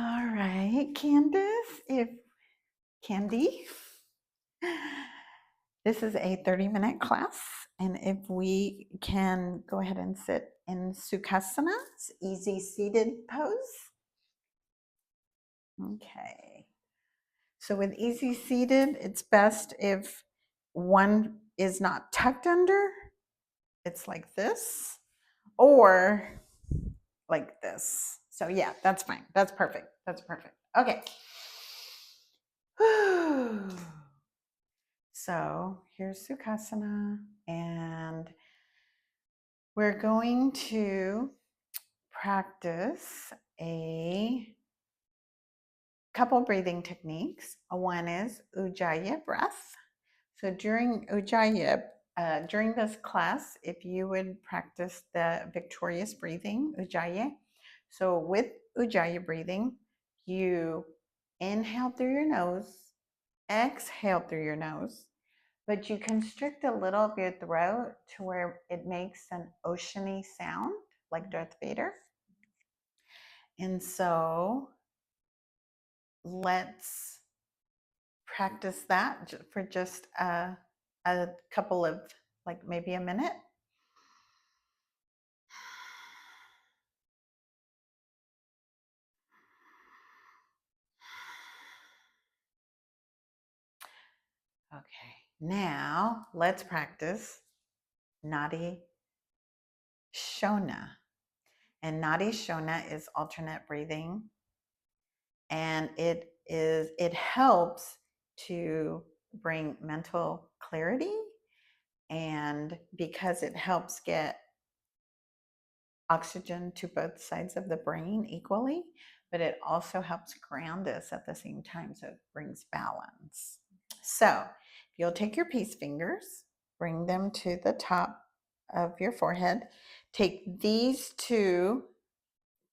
All right, Candy. This is a 30-minute class, and if we can go ahead and sit in Sukhasana, easy seated pose. Okay. So with easy seated, it's best if one is not tucked under. It's like this, or like this. So yeah, that's fine. That's perfect. That's perfect. Okay. So here's Sukhasana, and we're going to practice a couple breathing techniques. One is Ujjayi breath. So during Ujjayi, during this class, if you would practice the victorious breathing, Ujjayi. So with Ujjayi breathing, you inhale through your nose, exhale through your nose, but you constrict a little of your throat to where it makes an oceany sound, like Darth Vader. And so let's practice that for just a couple of, like maybe a minute. Okay, now let's practice Nadi Shona. And Nadi Shona is alternate breathing, and it helps to bring mental clarity, and because it helps get oxygen to both sides of the brain equally, but it also helps ground us at the same time, so it brings balance. So if you'll take your peace fingers, bring them to the top of your forehead, take these two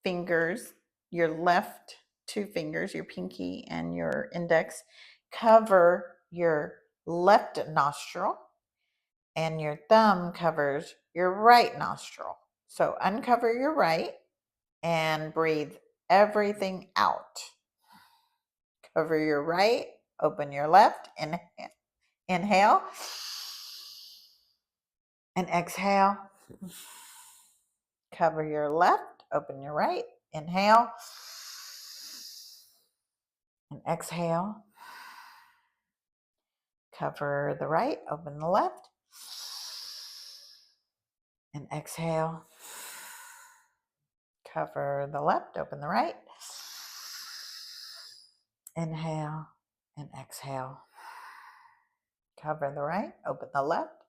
fingers, your left two fingers, your pinky and your index, cover your left nostril, and your thumb covers your right nostril. So uncover your right and breathe everything out. Cover your right, open your left, inhale and exhale. Cover your left, open your right, inhale and exhale. Cover the right, open the left, and exhale. Cover the left, open the right. Inhale and exhale. Cover the right, open the left,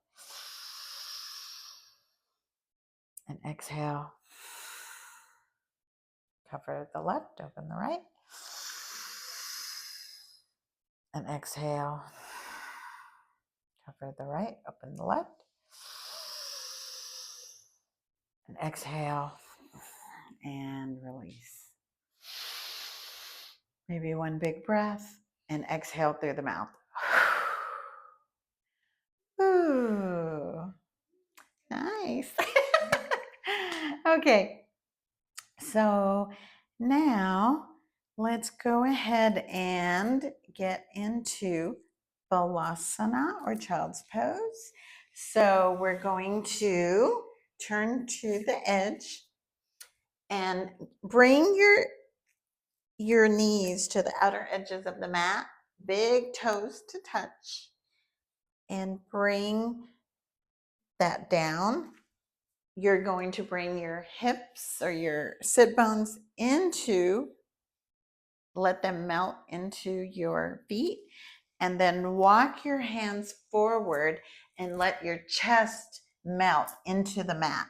and exhale. Cover the left, open the right, and exhale. Cover the right, open the left, and exhale, and release. Maybe one big breath, and exhale through the mouth. Ooh, nice. Okay, so now let's go ahead and get into Balasana, or child's pose. So we're going to turn to the edge and bring your knees to the outer edges of the mat, big toes to touch, and bring that down. You're going to bring your hips or your sit bones into, let them melt into your feet, and then walk your hands forward and let your chest melt into the mat,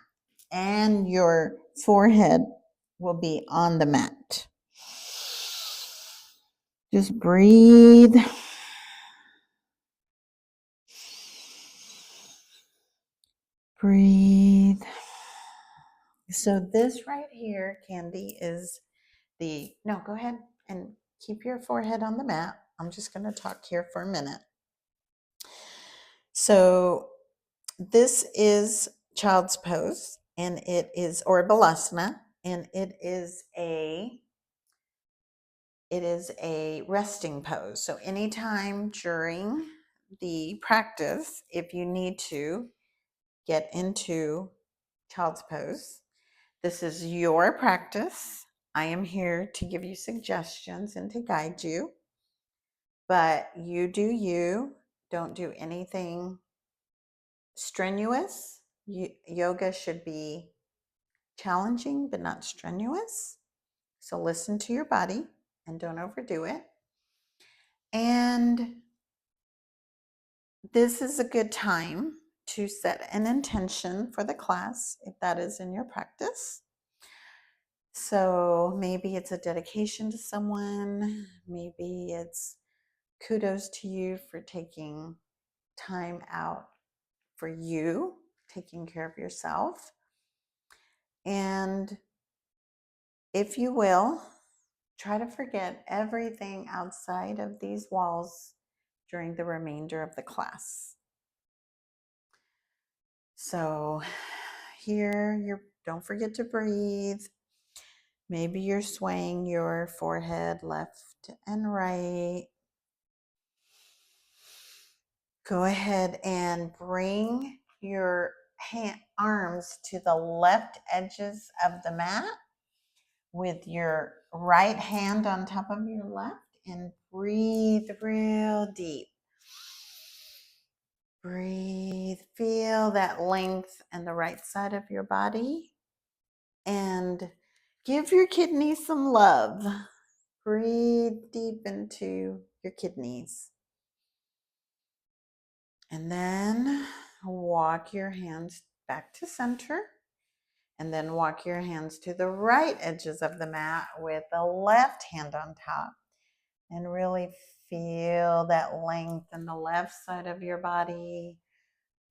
and your forehead will be on the mat. Just breathe. Breathe. So this right here, Candy, is no, go ahead and keep your forehead on the mat. I'm just going to talk here for a minute. So this is child's pose, and it is, or Balasana, and it is a it is a resting pose. So anytime during the practice, if you need to get into child's pose, this is your practice. I am here to give you suggestions and to guide you, but you do you. Don't do anything strenuous. Yoga should be challenging, but not strenuous. So listen to your body and don't overdo it. And this is a good time to set an intention for the class if that is in your practice. So maybe it's a dedication to someone, maybe it's kudos to you for taking time out for you, taking care of yourself. And if you will, try to forget everything outside of these walls during the remainder of the class. So here, don't forget to breathe. Maybe you're swaying your forehead left and right. Go ahead and bring your arms to the left edges of the mat with your right hand on top of your left and breathe real deep. Breathe, feel that length in the right side of your body and give your kidneys some love. Breathe deep into your kidneys. And then walk your hands back to center. And then walk your hands to the right edges of the mat with the left hand on top. And really feel that length in the left side of your body.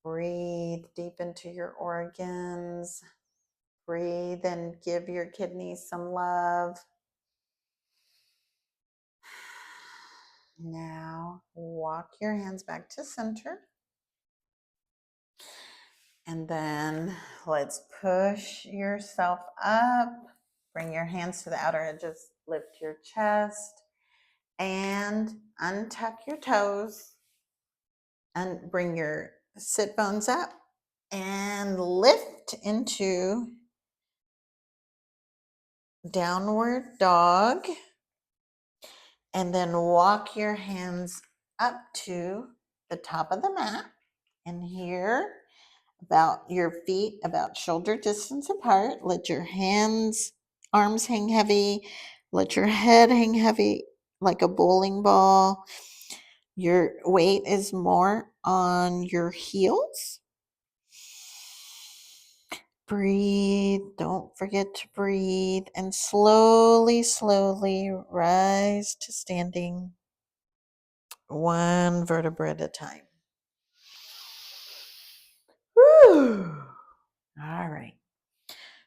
Breathe deep into your organs. Breathe and give your kidneys some love. Now walk your hands back to center. And then let's push yourself up. Bring your hands to the outer edges. Lift your chest and untuck your toes. And bring your sit bones up and lift into downward dog. And then walk your hands up to the top of the mat. And here, about your feet, about shoulder distance apart. Let your arms hang heavy. Let your head hang heavy like a bowling ball. Your weight is more on your heels. Breathe. Don't forget to breathe. And slowly, slowly rise to standing, one vertebra at a time. Whew. All right.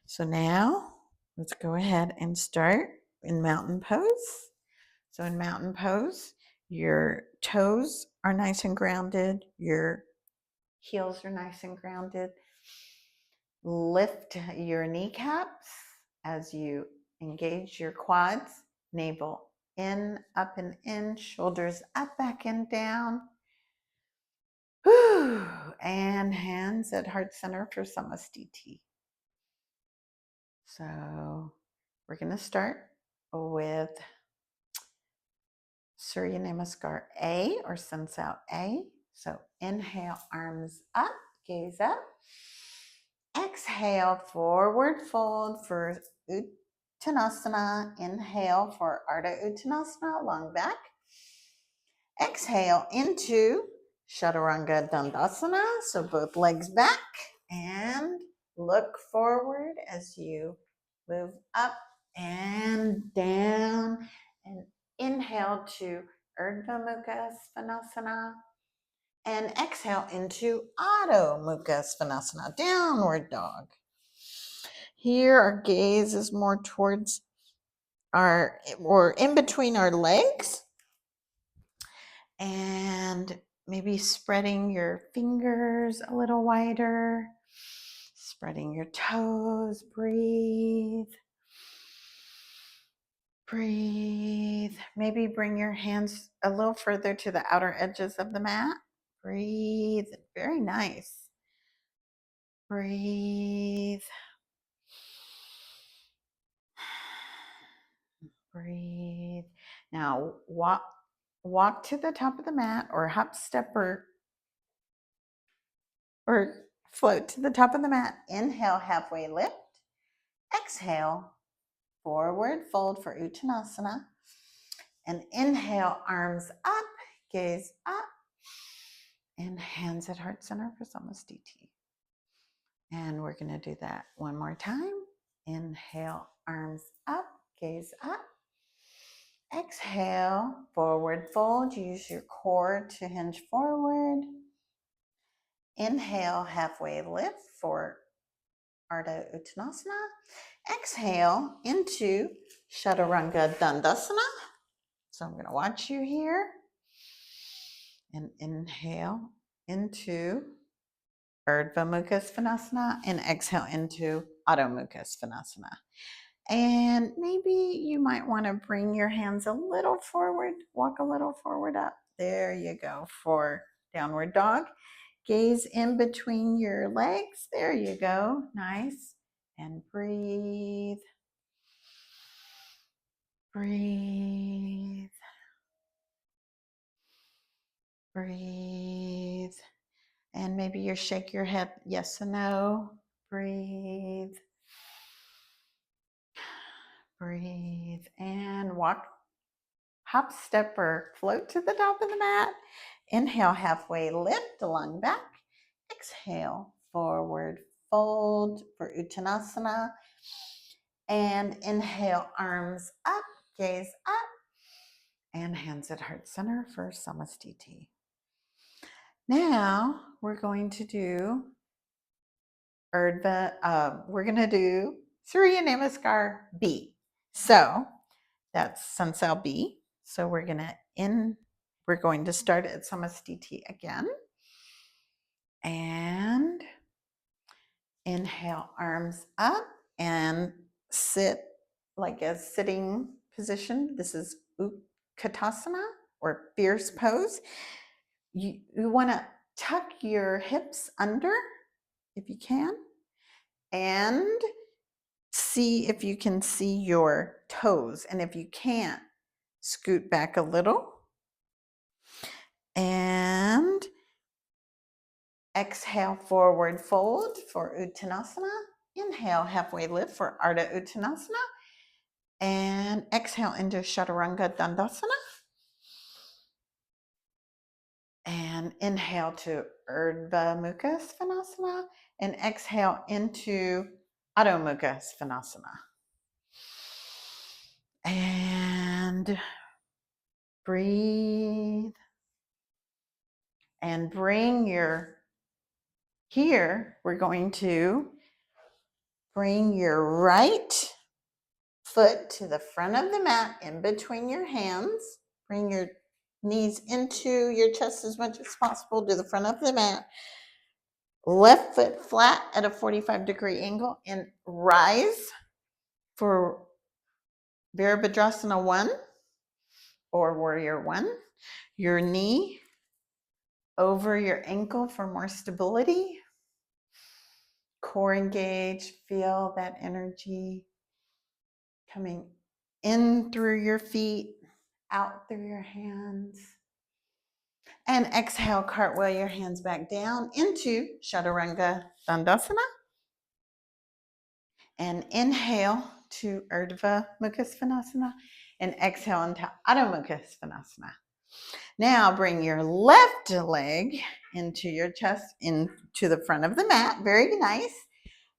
So now let's go ahead and start in mountain pose. So in mountain pose, your toes are nice and grounded. Your heels are nice and grounded. Lift your kneecaps as you engage your quads, navel in, up and in, shoulders up, back and down. Whew. And hands at heart center for Samasthiti. So we're going to start with Surya Namaskar A or Sun Out A. So inhale, arms up, gaze up. Exhale, forward fold for Uttanasana. Inhale for Ardha Uttanasana, long back. Exhale into Chaturanga Dandasana, so both legs back, and look forward as you move up and down, and inhale to Urdhva Mukha Svanasana, and exhale into Adho Mukha Svanasana, downward dog. Here our gaze is more towards or in between our legs. And maybe spreading your fingers a little wider, spreading your toes, breathe. Breathe. Maybe bring your hands a little further to the outer edges of the mat. Breathe. Very nice. Breathe. Breathe. Now walk to the top of the mat or hop, step, or float to the top of the mat. Inhale, halfway lift. Exhale, forward fold for Uttanasana. And inhale, arms up, gaze up, and hands at heart center for Samasthiti. And we're going to do that one more time. Inhale, arms up, gaze up. Exhale, forward fold. Use your core to hinge forward. Inhale, halfway lift for Ardha Uttanasana. Exhale into Chaturanga Dandasana. So I'm going to watch you here. And inhale into Urdhva Mukha Svanasana and exhale into Adho Mukha Svanasana. And maybe you might want to bring your hands a little forward, walk a little forward up. There you go for downward dog. Gaze in between your legs. There you go. Nice. And breathe. Breathe. Breathe. And maybe you shake your head yes and no. Breathe. Breathe. And walk, hop, step, or float to the top of the mat. Inhale, halfway lift, lung back. Exhale, forward fold for Uttanasana. And inhale, arms up, gaze up, and hands at heart center for Samasthiti. Now we're going to do we're going to do Surya Namaskar B. So that's Sunsal B. So we're going to start at Samasthiti again. And inhale, arms up and sit like a sitting position. This is Utkatasana or fierce pose. You want to tuck your hips under if you can, and see if you can see your toes. And if you can't, scoot back a little. And exhale, forward fold for Uttanasana. Inhale, halfway lift for Ardha Uttanasana. And exhale into Chaturanga Dandasana. And inhale to Urdhva Mukha Svanasana. And exhale into Adho Mukha Svanasana. And breathe. And we're going to bring your right foot to the front of the mat in between your hands. Bring your knees into your chest as much as possible to the front of the mat. Left foot flat at a 45-degree angle and rise for Virabhadrasana 1 or Warrior 1. Your knee over your ankle for more stability. Core engaged, feel that energy coming in through your feet, out through your hands. And exhale, cartwheel your hands back down into Chaturanga Dandasana. And inhale to Urdhva Mukha Svanasana. And exhale into Adho Mukha Svanasana. Now bring your left leg into your chest, into the front of the mat. Very nice.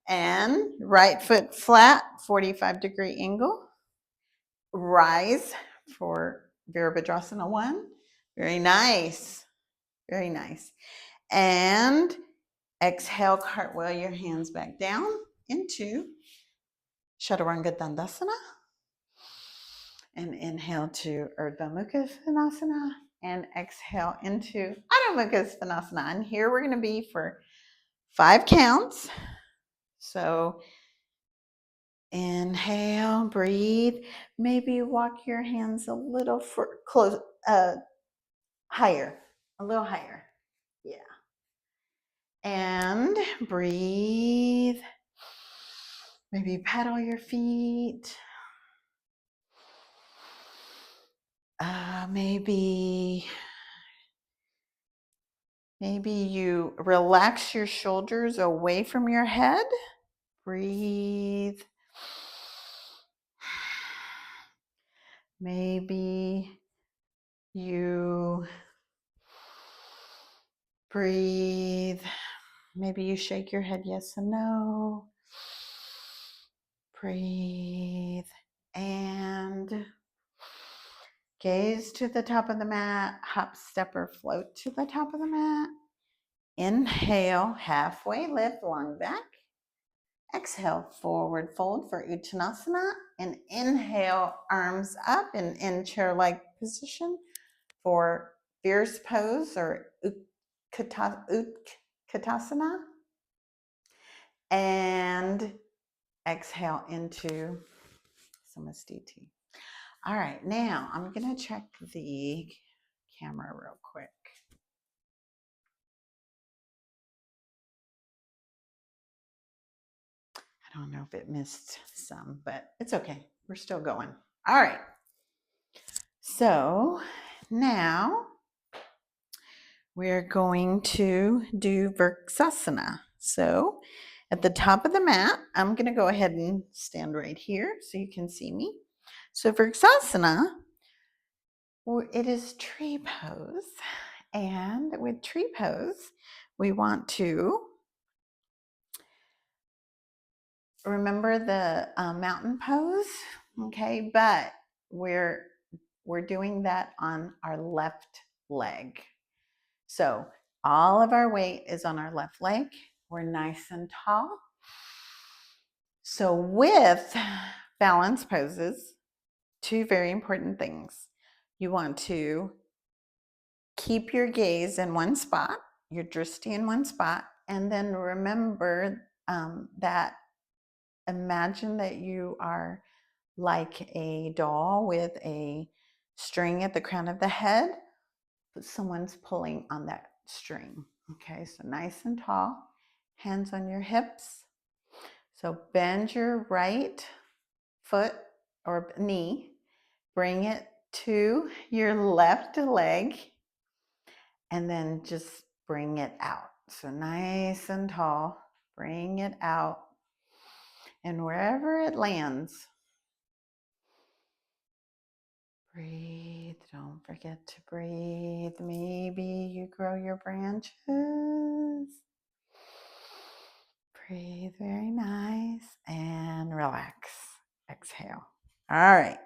And right foot flat, 45-degree angle. Rise for Virabhadrasana 1. Very nice. Very nice. And exhale, cartwheel your hands back down into Chaturanga Dandasana. And inhale to Urdhva Mukha Svanasana. And exhale into Adho Mukha Svanasana. And here we're going to be for 5 counts. So Inhale, breathe. Maybe walk your hands a little close, higher, a little higher. Yeah. And breathe. Maybe pedal your feet. Maybe you relax your shoulders away from your head. Breathe. Maybe you breathe. Maybe you shake your head yes and no. Breathe. And gaze to the top of the mat. Hop, step, or float to the top of the mat. Inhale, halfway lift, long back. Exhale, forward fold for Uttanasana. And inhale, arms up in chair-like position for fierce pose or Utkatasana. And exhale into Samastiti. All right, now I'm going to check the camera real quick. I don't know if it missed some, but it's okay. We're still going. All right. So now we're going to do Vrksasana. So at the top of the mat, I'm going to go ahead and stand right here so you can see me. So Vrksasana, it is tree pose. And with tree pose, we want to remember the mountain pose, okay? But we're doing that on our left leg. So all of our weight is on our left leg. We're nice and tall. So with balance poses, two very important things. You want to keep your gaze in one spot, your drishti in one spot, and then remember that imagine that you are like a doll with a string at the crown of the head, but someone's pulling on that string. Okay, so nice and tall, hands on your hips. So bend your right foot or knee, bring it to your left leg, and then just bring it out. So nice and tall, bring it out, and wherever it lands, breathe. Don't forget to breathe. Maybe you grow your branches. Breathe very nice and relax. Exhale. All right.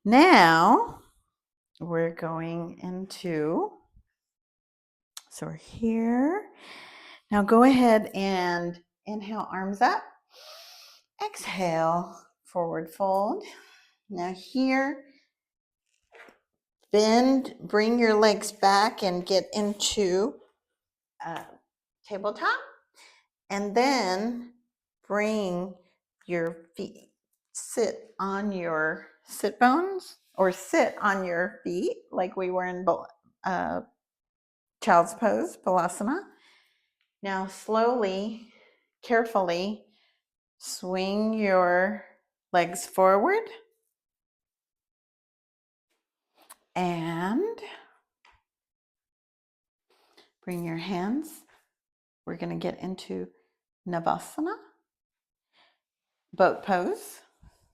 Now we're going into, so we're here. Now go ahead and inhale, arms up. Exhale, forward fold. Now here, bend, bring your legs back and get into tabletop. And then bring your feet, sit on your sit bones or sit on your feet like we were in child's pose, Balasana. Now slowly, carefully swing your legs forward and bring your hands. We're going to get into Navasana, boat pose.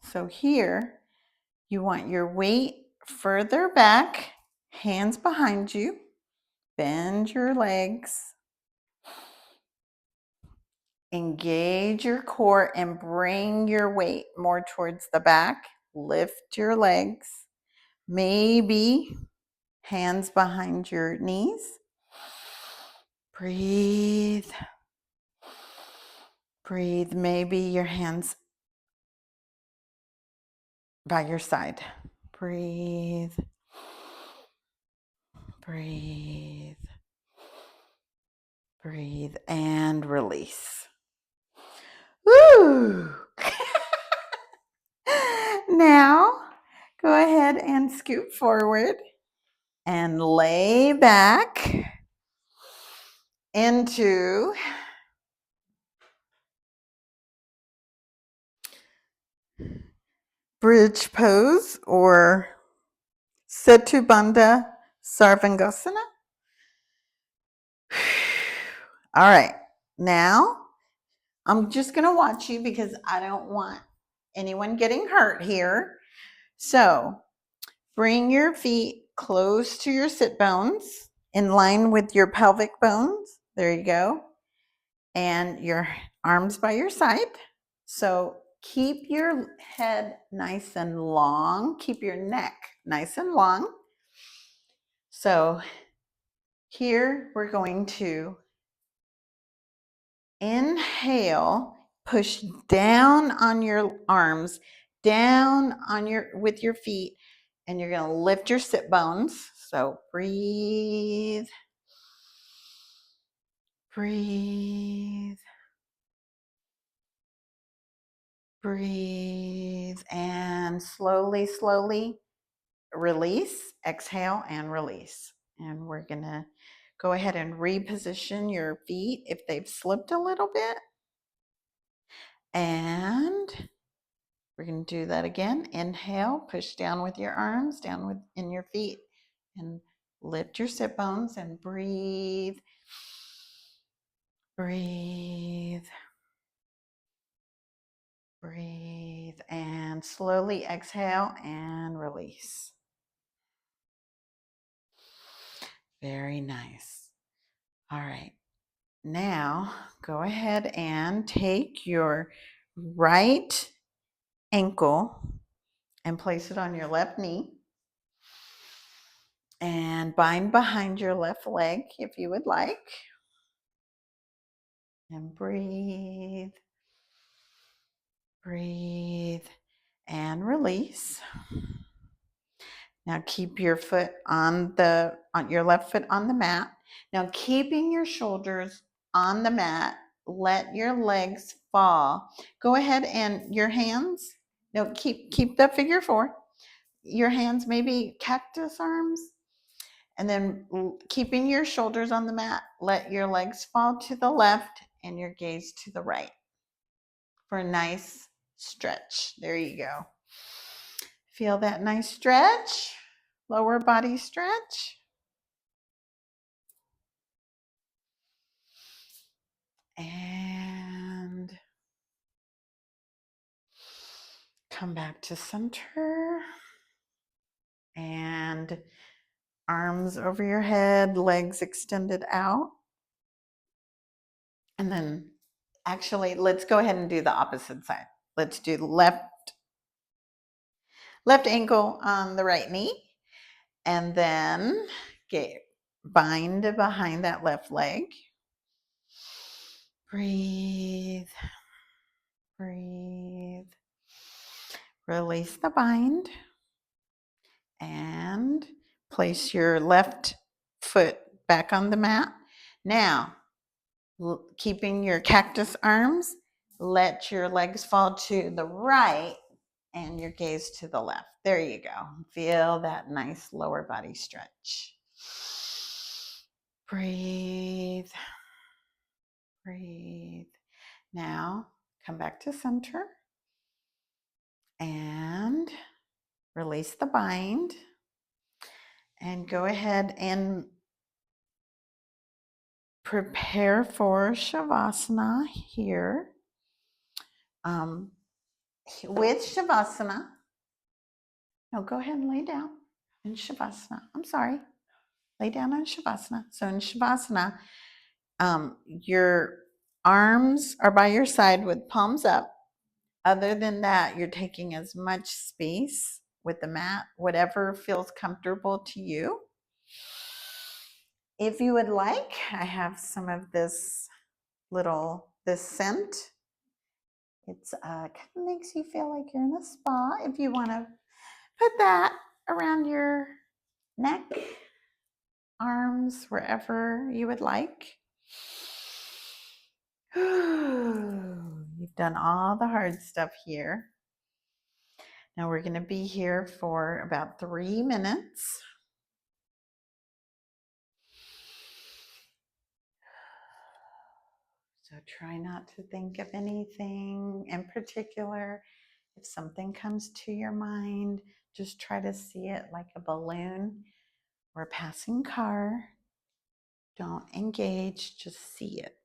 So here, you want your weight further back, hands behind you, bend your legs, engage your core and bring your weight more towards the back. Lift your legs, maybe hands behind your knees. Breathe. Breathe. Maybe your hands by your side. Breathe. Breathe. Breathe and release. Woo! Now, go ahead and scoot forward and lay back into bridge pose or Setu Bandha Sarvangasana. All right, now I'm just going to watch you because I don't want anyone getting hurt here. So bring your feet close to your sit bones in line with your pelvic bones. There you go. And your arms by your side. So keep your head nice and long. Keep your neck nice and long. So here we're going to inhale, push down on your arms, down on your with your feet, and you're going to lift your sit bones. So breathe, breathe, breathe, and slowly, slowly release, exhale, and release. And we're going to go ahead and reposition your feet if they've slipped a little bit. And we're going to do that again. Inhale, push down with your arms, down within your feet, and lift your sit bones and breathe. Breathe. Breathe. And slowly exhale and release. Very nice. All right. Now, go ahead and take your right ankle and place it on your left knee. And bind behind your left leg if you would like. And breathe. Breathe. And release. Now keep your foot on your left foot on the mat. Now keeping your shoulders on the mat, let your legs fall. Go ahead and your hands, no, keep the figure 4. Your hands maybe cactus arms. And then keeping your shoulders on the mat, let your legs fall to the left and your gaze to the right for a nice stretch. There you go. Feel that nice stretch, lower body stretch. And come back to center. And arms over your head, legs extended out. And then actually, let's go ahead and do the opposite side. Let's do left ankle on the right knee. And then bind behind that left leg. Breathe. Breathe. Release the bind. And place your left foot back on the mat. Now, keeping your cactus arms, let your legs fall to the right and your gaze to the left. There you go. Feel that nice lower body stretch. Breathe. Breathe. Now, come back to center and release the bind. And go ahead and prepare for Shavasana here. With Shavasana, no, go ahead and lay down in Shavasana. I'm sorry. Lay down in Shavasana. So in Shavasana, your arms are by your side with palms up. Other than that, you're taking as much space with the mat, whatever feels comfortable to you. If you would like, I have some of this scent. It's kind of makes you feel like you're in a spa. If you want to put that around your neck, arms, wherever you would like. You've done all the hard stuff here. Now we're going to be here for about 3 minutes. So try not to think of anything in particular. If something comes to your mind, just try to see it like a balloon or a passing car. Don't engage, just see it.